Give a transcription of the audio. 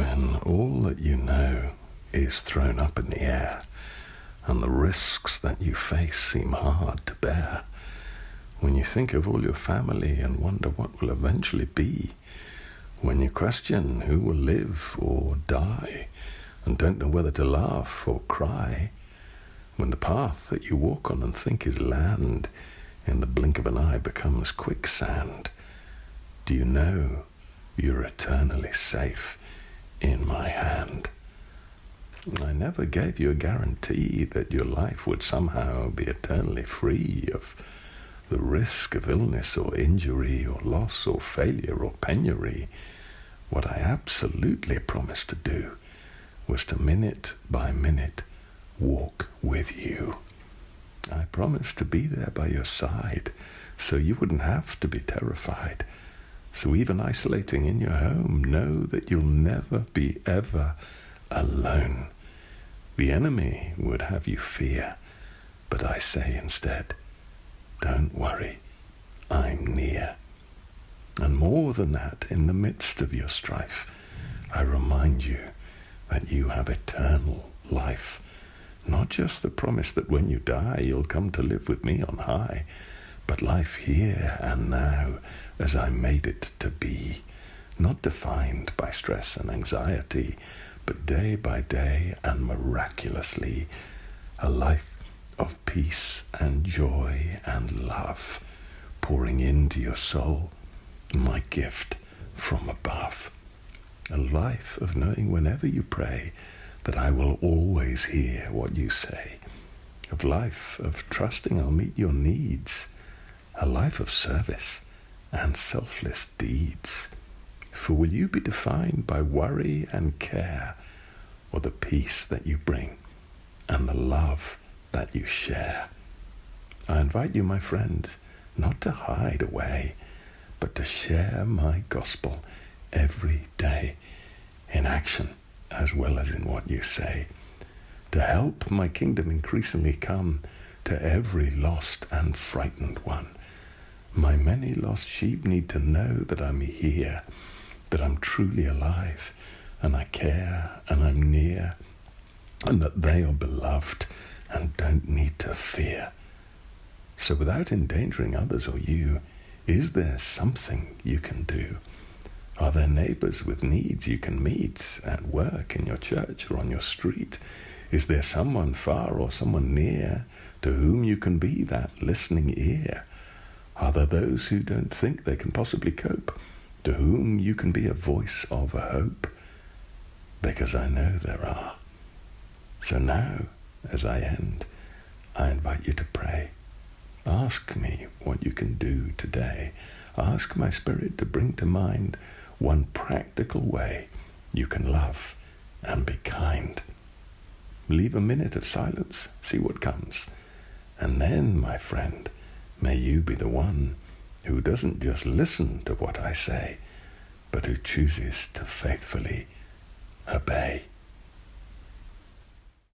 When all that you know is thrown up in the air, and the risks that you face seem hard to bear, when you think of all your family and wonder what will eventually be, when you question who will live or die, and don't know whether to laugh or cry, when the path that you walk on and think is land in the blink of an eye becomes quicksand, do you know you're eternally safe in my hand? I never gave you a guarantee that your life would somehow be eternally free of the risk of illness or injury or loss or failure or penury. What I absolutely promised to do was to minute by minute walk with you. I promised to be there by your side so you wouldn't have to be terrified. So even isolating in your home, know that you'll never be ever alone. The enemy would have you fear, but I say instead, don't worry, I'm near. And more than that, in the midst of your strife, I remind you that you have eternal life. Not just the promise that when you die, you'll come to live with me on high, but life here and now as I made it to be, not defined by stress and anxiety, but day by day and miraculously, a life of peace and joy and love, pouring into your soul, my gift from above. A life of knowing whenever you pray that I will always hear what you say. A life of trusting I'll meet your needs. A life of service and selfless deeds. For will you be defined by worry and care, or the peace that you bring and the love that you share? I invite you, my friend, not to hide away, but to share my gospel every day, in action as well as in what you say, to help my kingdom increasingly come to every lost and frightened one. My many lost sheep need to know that I'm here, that I'm truly alive, and I care, and I'm near, and that they are beloved and don't need to fear. So without endangering others or you, is there something you can do? Are there neighbors with needs you can meet at work, in your church, or on your street? Is there someone far or someone near to whom you can be that listening ear? Are there those who don't think they can possibly cope, to whom you can be a voice of hope? Because I know there are. So now, as I end, I invite you to pray. Ask me what you can do today. Ask my Spirit to bring to mind one practical way you can love and be kind. Leave a minute of silence, see what comes. And then, my friend, may you be the one who doesn't just listen to what I say, but who chooses to faithfully obey.